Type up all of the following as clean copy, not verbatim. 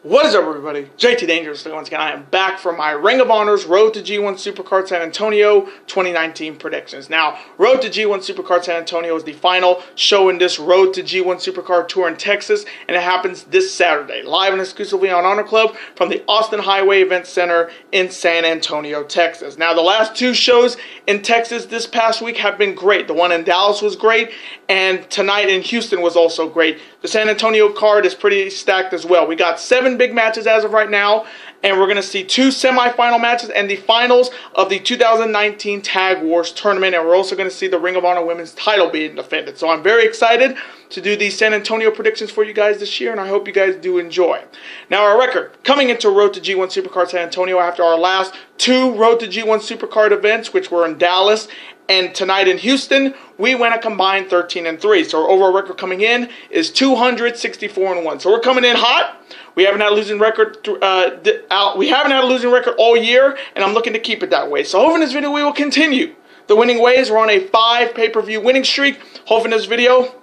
What is up, everybody? JT Dangerously once again. I am back for my Ring of Honor's Road to G1 SuperCard San Antonio 2019 predictions. Now, Road to G1 SuperCard San Antonio is the final show in this Road to G1 SuperCard tour in Texas, and it happens this Saturday, live and exclusively on Honor Club from the Austin Highway Event Center in San Antonio, Texas. Now, the last two shows in Texas this past week have been great. The one in Dallas was great, and tonight in Houston was also great. The San Antonio card is pretty stacked as well. We got 7 big matches as of right now, and we're going to see 2 semifinal matches and the finals of the 2019 Tag Wars tournament, and we're also going to see the Ring of Honor Women's title being defended. So I'm very excited to do these San Antonio predictions for you guys this year, and I hope you guys do enjoy. Now, our record coming into Road to G1 SuperCard San Antonio after our last 2 Road to G1 SuperCard events, which were in Dallas and tonight in Houston, we went a combined 13-3. So our overall record coming in is 264-1. So we're coming in hot. We haven't had a losing record. We haven't had a losing record all year, and I'm looking to keep it that way. So hopefully in this video we will continue the winning ways. We're on a 5 pay-per-view winning streak. Hopefully in this video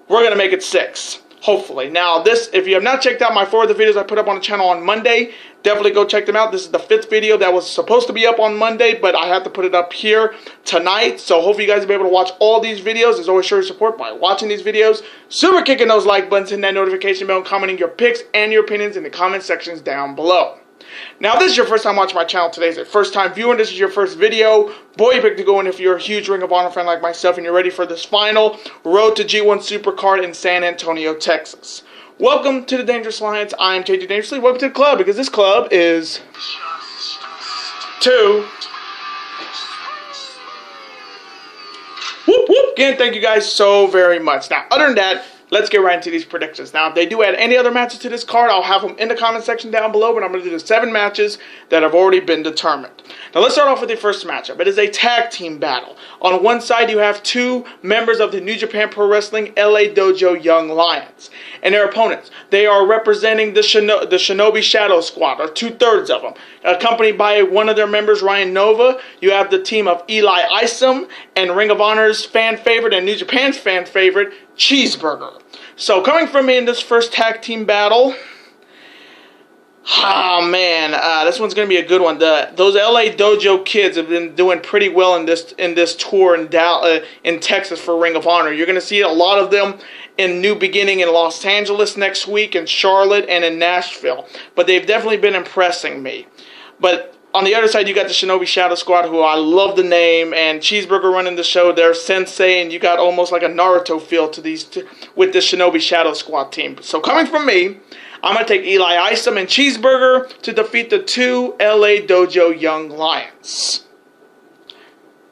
we're gonna make it 6. Hopefully. Now, if you have not checked out my 4 other videos I put up on the channel on Monday, definitely go check them out. This is the 5th video that was supposed to be up on Monday, but I have to put it up here tonight. So hopefully you guys will be able to watch all these videos. As always, show your support by watching these videos, super kicking those like buttons, hitting that notification bell, and commenting your picks and your opinions in the comment sections down below. Now, if this is your first time watching my channel, today is a first time viewer, this is your first video, boy, you picked to go in if you're a huge Ring of Honor fan like myself and you're ready for this final Road to G1 SuperCard in San Antonio, Texas. Welcome to the Dangerous Alliance. I am JT Dangerously. Welcome to the club, because this club is 2. Whoop, whoop. Again, thank you guys so very much. Now, other than that, let's get right into these predictions. Now, if they do add any other matches to this card, I'll have them in the comment section down below, but I'm going to do the 7 matches that have already been determined. Now, let's start off with the first matchup. It is a tag team battle. On one side, you have 2 members of the New Japan Pro Wrestling LA Dojo Young Lions. And their opponents, they are representing the Shinobi Shadow Squad, or 2/3 of them. Accompanied by one of their members, Ryan Nova, you have the team of Eli Isom and Ring of Honor's fan favorite and New Japan's fan favorite, Cheeseburger. So coming from me in this first tag team battle, oh man, this one's gonna be a good one. Those LA Dojo kids have been doing pretty well in this tour in Texas for Ring of Honor. You're gonna see a lot of them in New Beginning in Los Angeles next week, in Charlotte, and in Nashville. But they've definitely been impressing me. But on the other side, you got the Shinobi Shadow Squad, who I love the name, and Cheeseburger running the show. They're sensei, and you got almost like a Naruto feel to these with the Shinobi Shadow Squad team. So coming from me, I'm going to take Eli Isom and Cheeseburger to defeat the 2 LA Dojo Young Lions.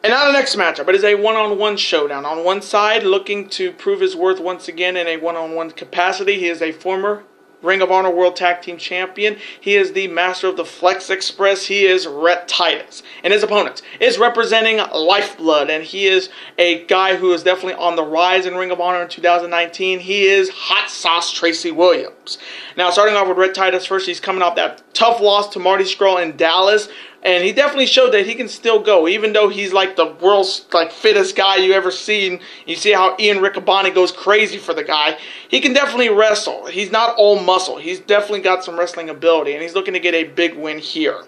And now the next matchup. It is a one-on-one showdown. On one side, looking to prove his worth once again in a one-on-one capacity, he is a former Ring of Honor World Tag Team Champion. He is the master of the Flex Express. He is Rhett Titus. And his opponent is representing Lifeblood. And he is a guy who is definitely on the rise in Ring of Honor in 2019. He is Hot Sauce Tracy Williams. Now, starting off with Rhett Titus first, he's coming off that tough loss to Marty Scurll in Dallas. And he definitely showed that he can still go, even though he's like the world's fittest guy you ever seen. You see how Ian Riccaboni goes crazy for the guy. He can definitely wrestle. He's not all muscle. He's definitely got some wrestling ability, and he's looking to get a big win here.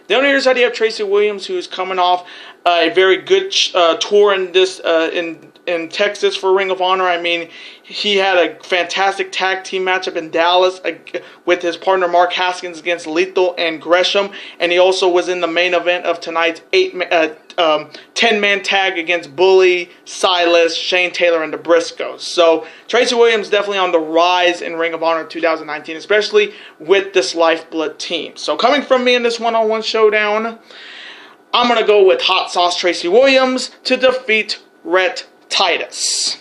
Then on the other side, you have Tracy Williams, who's coming off a very good tour in Texas for Ring of Honor. I mean, he had a fantastic tag team matchup in Dallas with his partner Mark Haskins against Lethal and Gresham, and he also was in the main event of tonight's 10-man tag against Bully, Silas, Shane Taylor, and the Briscoes. So Tracy Williams definitely on the rise in Ring of Honor 2019, especially with this Lifeblood team. So coming from me in this one-on-one showdown, I'm going to go with Hot Sauce Tracy Williams to defeat Rhett Titus.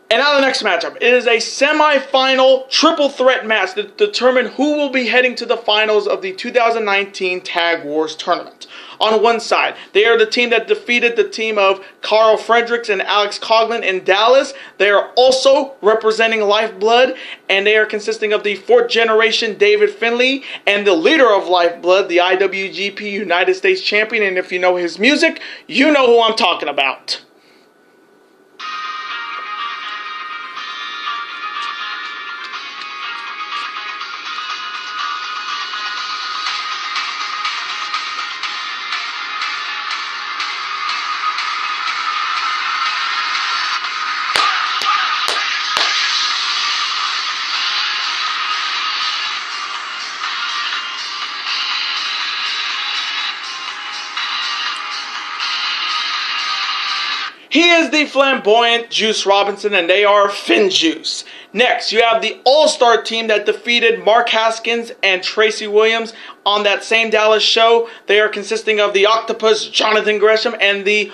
And now the next matchup. It is a semi-final triple threat match to determine who will be heading to the finals of the 2019 Tag Wars tournament. On one side, they are the team that defeated the team of Carl Fredericks and Alex Coughlin in Dallas. They are also representing Lifeblood, and they are consisting of the 4th generation David Finlay and the leader of Lifeblood, the IWGP United States Champion. And if you know his music, you know who I'm talking about. He is the flamboyant Juice Robinson, and they are FinJuice. Next, you have the All-Star team that defeated Mark Haskins and Tracy Williams on that same Dallas show. They are consisting of the Octopus, Jonathan Gresham, and the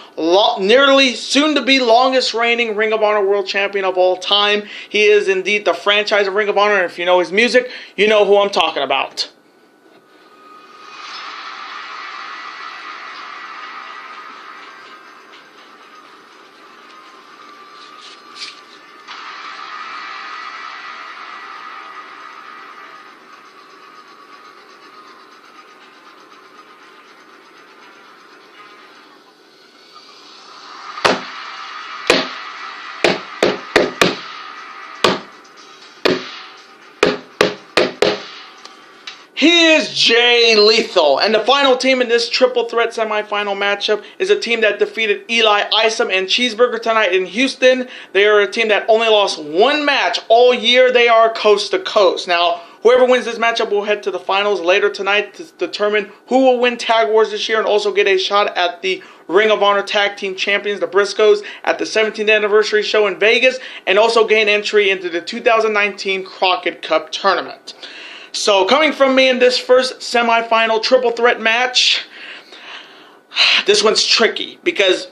nearly soon-to-be longest reigning Ring of Honor World Champion of all time. He is indeed the franchise of Ring of Honor, and if you know his music, you know who I'm talking about. He is Jay Lethal, and the final team in this triple threat semifinal matchup is a team that defeated Eli Isom and Cheeseburger tonight in Houston. They are a team that only lost one match all year. They are coast to coast. Now, whoever wins this matchup will head to the finals later tonight to determine who will win Tag Wars this year and also get a shot at the Ring of Honor Tag Team Champions, the Briscoes, at the 17th anniversary show in Vegas, and also gain entry into the 2019 Crockett Cup Tournament. So, coming from me in this first semifinal triple threat match, this one's tricky because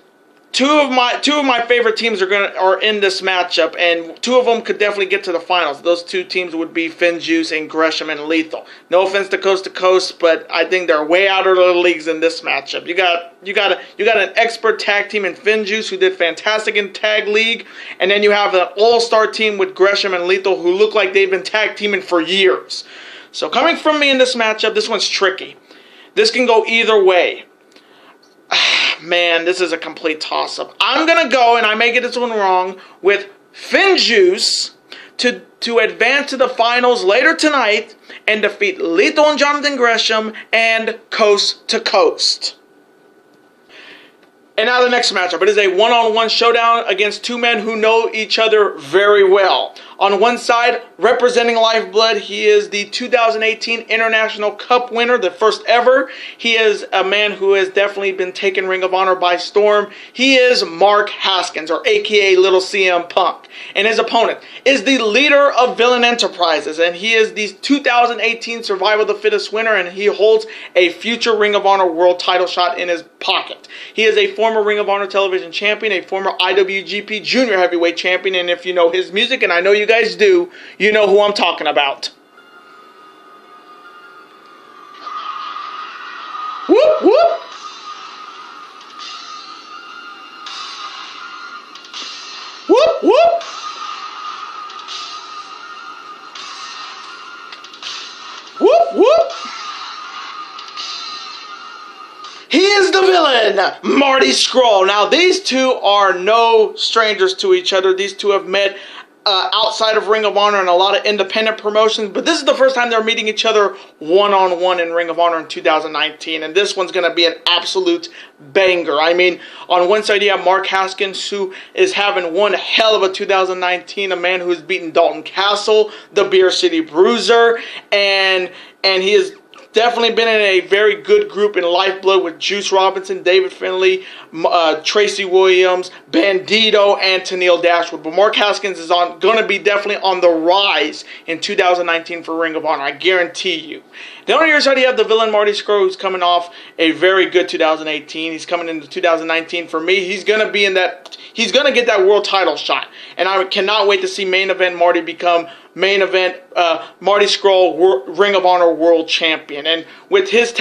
two of my favorite teams are in this matchup, and two of them could definitely get to the finals. Those two teams would be FinJuice and Gresham and Lethal. No offense to Coast, but I think they're way out of their leagues in this matchup. You got an expert tag team in FinJuice who did fantastic in Tag League, and then you have an all-star team with Gresham and Lethal who look like they've been tag teaming for years. So coming from me in this matchup, this one's tricky. This can go either way. Man, this is a complete toss-up. I'm going to go, and I may get this one wrong, with FinJuice to advance to the finals later tonight and defeat Lethal and Jonathan Gresham and Coast to Coast. And now the next matchup. It is a one-on-one showdown against two men who know each other very well. On one side, representing Lifeblood, he is the 2018 International Cup winner, the first ever. He is a man who has definitely been taking Ring of Honor by storm. He is Mark Haskins, or aka Little CM Punk. And his opponent is the leader of Villain Enterprises, and he is the 2018 Survival of the Fittest winner, and he holds a future Ring of Honor World title shot in his pocket. He is a former Ring of Honor television champion, a former IWGP Junior Heavyweight champion, and if you know his music, and I know you guys do, you know who I'm talking about. Whoop, whoop. Whoop, whoop. Whoop, whoop. He is the villain, Marty Scurll. Now, these two are no strangers to each other. These two have met outside of Ring of Honor and a lot of independent promotions, but this is the first time they're meeting each other one-on-one in Ring of Honor in 2019, and this one's going to be an absolute banger. I mean, on one side you have Mark Haskins, who is having one hell of a 2019, a man who's beaten Dalton Castle, the Beer City Bruiser, and he is definitely been in a very good group in Lifeblood with Juice Robinson, David Finlay, Tracy Williams, Bandito, and Tennille Dashwood. But Mark Haskins is going to be definitely on the rise in 2019 for Ring of Honor. I guarantee you. Then on your side, you have the villain Marty Scurll, who's coming off a very good 2018. He's coming into 2019. For me, he's going to be in that. He's going to get that world title shot, and I cannot wait to see main event Marty become main event Marty Scurll Ring of Honor World Champion. And with his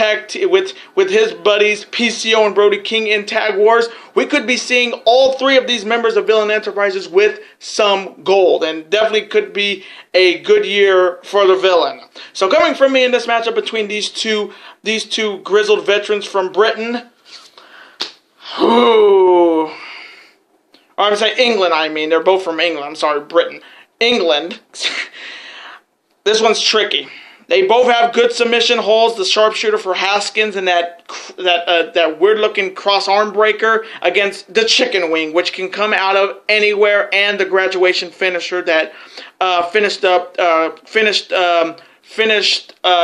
with his buddies PCO and Brody King in Tag Wars, we could be seeing all three of these members of Villain Enterprises with some gold, and definitely could be a good year for the villain. So coming from me in this matchup between these two grizzled veterans from Britain, or I'm saying England, I mean. They're both from England. I'm sorry, Britain. England. This one's tricky. They both have good submission holds. The sharpshooter for Haskins and that weird-looking cross arm breaker against the chicken wing, which can come out of anywhere, and the graduation finisher that finished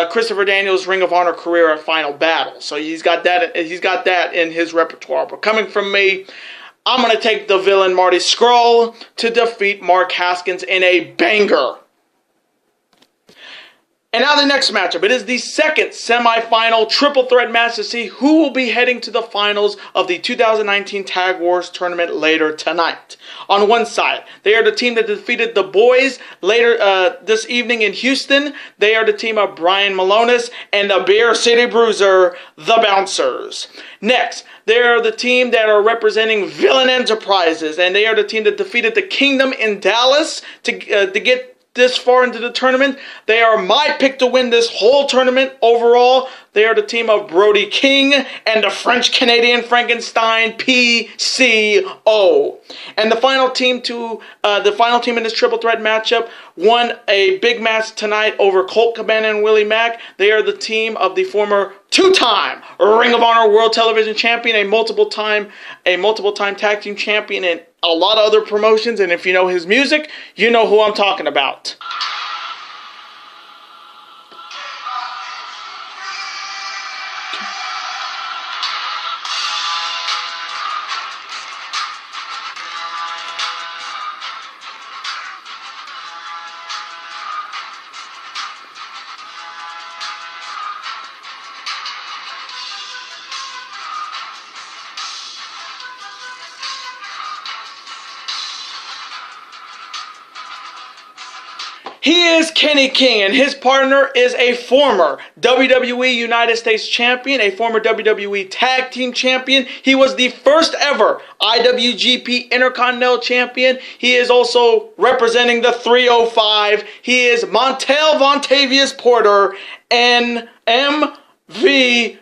Christopher Daniels' Ring of Honor career at Final Battle. So he's got that in his repertoire. But coming from me, I'm going to take the villain Marty Scurll to defeat Mark Haskins in a banger. And now the next matchup. It is the second semifinal triple threat match to see who will be heading to the finals of the 2019 Tag Wars tournament later tonight. On one side, they are the team that defeated the boys later this evening in Houston. They are the team of Brian Malonis and the Beer City Bruiser, the Bouncers. Next, they are the team that are representing Villain Enterprises, and they are the team that defeated the Kingdom in Dallas to get this far into the tournament. They are my pick to win this whole tournament overall. They are the team of Brody King and the French-Canadian Frankenstein, PCO. And the final team in this triple threat matchup won a big match tonight over Colt, Cabana, and Willie Mack. They are the team of the former two-time Ring of Honor World Television Champion, a multiple-time tag team champion, and a lot of other promotions. And if you know his music, you know who I'm talking about. He is Kenny King, and his partner is a former WWE United States Champion, a former WWE Tag Team Champion. He was the first ever IWGP Intercontinental Champion. He is also representing the 305. He is Montel Vontavious Porter, and MVP.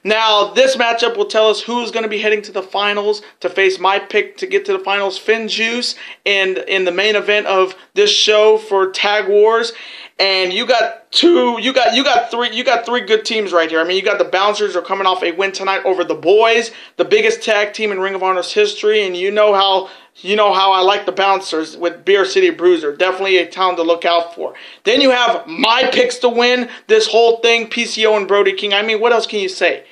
Now, this matchup will tell us who's going to be heading to the finals to face my pick to get to the finals, Finn Juice, and in the main event of this show for Tag Wars. And you got three good teams right here. I mean, you got the Bouncers are coming off a win tonight over the Boys, the biggest tag team in Ring of Honor's history, and you know how I like the Bouncers with Beer City Bruiser. Definitely a town to look out for. Then you have my picks to win this whole thing, PCO and Brody King. I mean, what else can you say?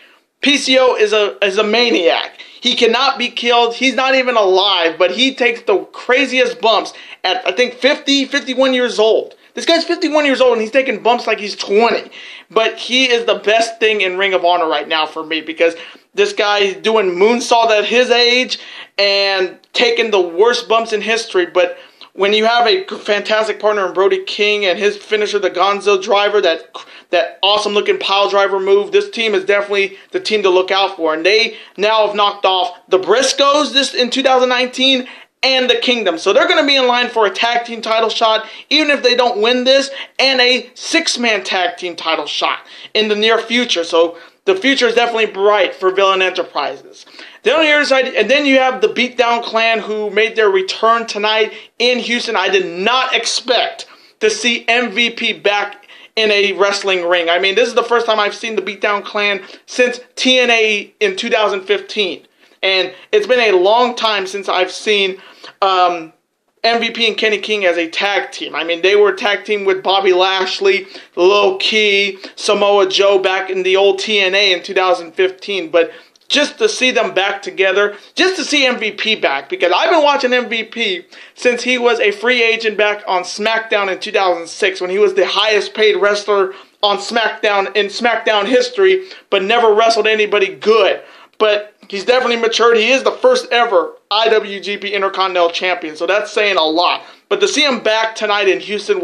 PCO is a maniac. He cannot be killed. He's not even alive, but he takes the craziest bumps at, I think, 51 years old. This guy's 51 years old, and he's taking bumps like he's 20. But he is the best thing in Ring of Honor right now for me, because this guy is doing moonsault at his age and taking the worst bumps in history. But when you have a fantastic partner in Brody King and his finisher, the Gonzo Driver, that awesome-looking pile driver move, this team is definitely the team to look out for. And they now have knocked off the Briscoes in 2019 and the Kingdom. So they're going to be in line for a tag team title shot, even if they don't win this, and a six-man tag team title shot in the near future. So the future is definitely bright for Villain Enterprises. Then on the other side, and then you have the Beatdown Clan, who made their return tonight in Houston. I did not expect to see MVP back in a wrestling ring. I mean, this is the first time I've seen the Beatdown Clan since TNA in 2015. And it's been a long time since I've seen MVP and Kenny King as a tag team. I mean, they were a tag team with Bobby Lashley, Low Key, Samoa Joe back in the old TNA in 2015. But just to see them back together, just to see MVP back, because I've been watching MVP since he was a free agent back on SmackDown in 2006, when he was the highest paid wrestler on SmackDown in SmackDown history, but never wrestled anybody good. But he's definitely matured. He is the first ever IWGP Intercontinental Champion, so that's saying a lot. But to see him back tonight in Houston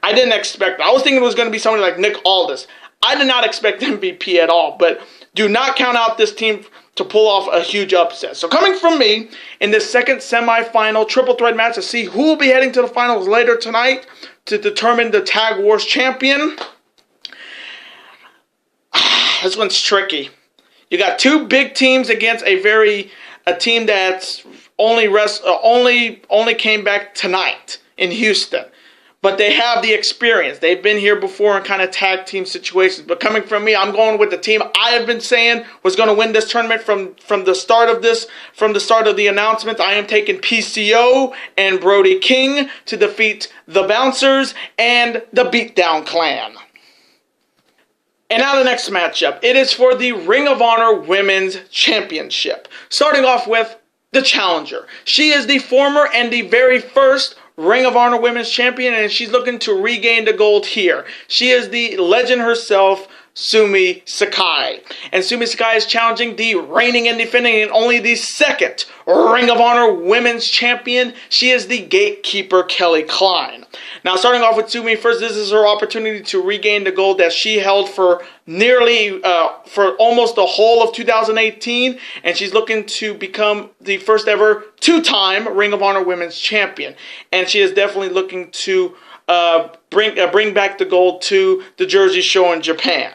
I didn't expect it. I was thinking it was going to be somebody like Nick Aldis. I did not expect MVP at all, but do not count out this team to pull off a huge upset. So coming from me in this second semifinal triple threat match to see who will be heading to the finals later tonight to determine the Tag Wars champion. This one's tricky. You got two big teams against a team that's only came back tonight in Houston. But they have the experience. They've been here before in kind of tag team situations. But coming from me, I'm going with the team I have been saying was going to win this tournament from the start of the announcement. I am taking PCO and Brody King to defeat the Bouncers and the Beatdown Clan. And now the next matchup. It is for the Ring of Honor Women's Championship. Starting off with the challenger. She is the former and the very first Ring of Honor Women's Champion, and she's looking to regain the gold here. She is the legend herself, Sumi Sakai. And Sumi Sakai is challenging the reigning and defending and only the second Ring of Honor Women's Champion. She is the gatekeeper, Kelly Klein. Now, starting off with Sumi first, this is her opportunity to regain the gold that she held for for almost the whole of 2018, and she's looking to become the first ever two-time Ring of Honor Women's Champion. And she is definitely looking to bring back the gold to the Jersey Show in Japan.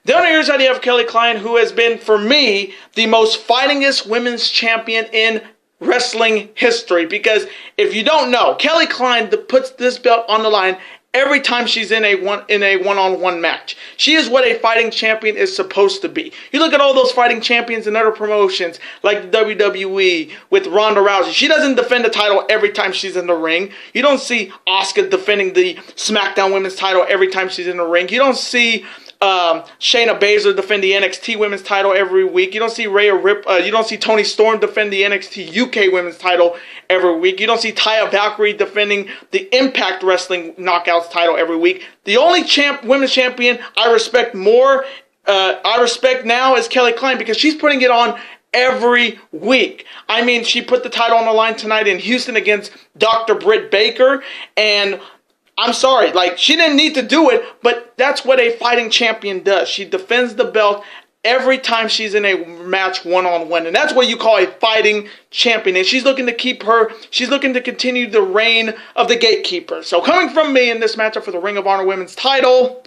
Then on the other side, you have Kelly Klein, who has been, for me, the most fightingest women's champion in wrestling history. Because if you don't know, Kelly Klein puts this belt on the line every time she's in a one-on-one match. She is what a fighting champion is supposed to be. You look at all those fighting champions in other promotions, like the WWE with Ronda Rousey. She doesn't defend the title every time she's in the ring. You don't see Asuka defending the SmackDown Women's title every time she's in the ring. You don't see Shayna Baszler defend the NXT Women's title every week. You don't see you don't see Toni Storm defend the NXT UK Women's title every week. You don't see Taya Valkyrie defending the Impact Wrestling Knockouts title every week. The only women's champion I respect now is Kelly Klein, because she's putting it on every week. I mean, she put the title on the line tonight in Houston against Dr. Britt Baker, and I'm sorry, she didn't need to do it, but that's what a fighting champion does. She defends the belt every time she's in a match one-on-one, and that's what you call a fighting champion. And she's looking to continue the reign of the gatekeeper. So coming from me in this matchup for the Ring of Honor Women's title,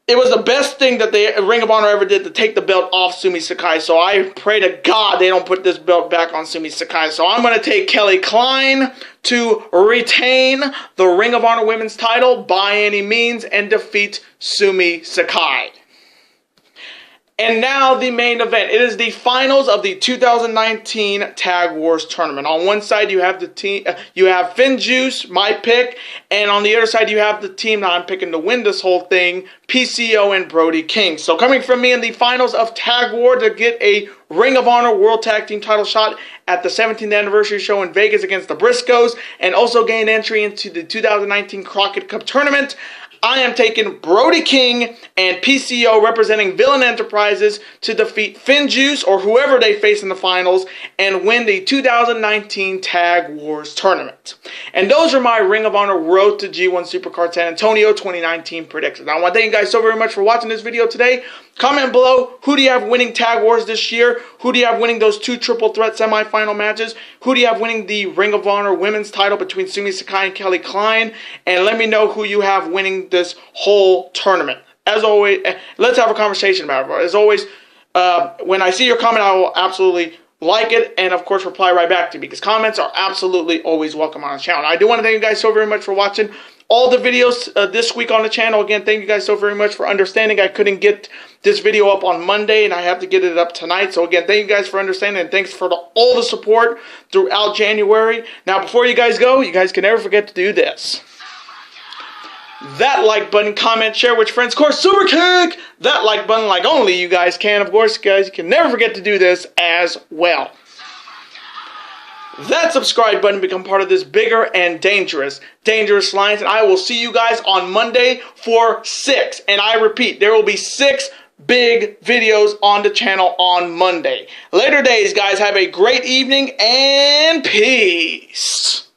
it was the best thing that the Ring of Honor ever did to take the belt off Sumi Sakai. So I pray to God they don't put this belt back on Sumi Sakai. So I'm going to take Kelly Klein to retain the Ring of Honor Women's title by any means and defeat Sumi Sakai. And now the main event. It is the finals of the 2019 Tag Wars tournament. On one side you have you have FinJuice, my pick, and on the other side you have the team that I'm picking to win this whole thing, PCO and Brody King. So coming from me in the finals of Tag War to get a Ring of Honor World Tag Team title shot at the 17th anniversary show in Vegas against the Briscoes, and also gain entry into the 2019 Crockett Cup tournament, I am taking Brody King and PCO representing Villain Enterprises to defeat FinJuice or whoever they face in the finals and win the 2019 Tag Wars tournament. And those are my Ring of Honor Road to G1 SuperCard San Antonio 2019 predictions. Now, I want to thank you guys so very much for watching this video today. Comment below, who do you have winning Tag Wars this year? Who do you have winning those two triple threat semifinal matches? Who do you have winning the Ring of Honor Women's title between Sumi Sakai and Kelly Klein? And let me know who you have winning this whole tournament. As always, let's have a conversation about it. As always, when I see your comment, I will absolutely like it and, of course, reply right back to you, because comments are absolutely always welcome on the channel. I do want to thank you guys so very much for watching all the videos this week on the channel. Again, thank you guys so very much for understanding. I couldn't get this video up on Monday, and I have to get it up tonight. So again, thank you guys for understanding, and thanks for all the support throughout January. Now, before you guys go, you guys can never forget to do this. That like button, comment, share with your friends. Of course, super kick that like button like only you guys can. Of course, guys, you can never forget to do this as well. That subscribe button, become part of this bigger and dangerous alliance. And I will see you guys on Monday for 6. And I repeat, there will be 6 big videos on the channel on Monday. Later days, guys. Have a great evening and peace.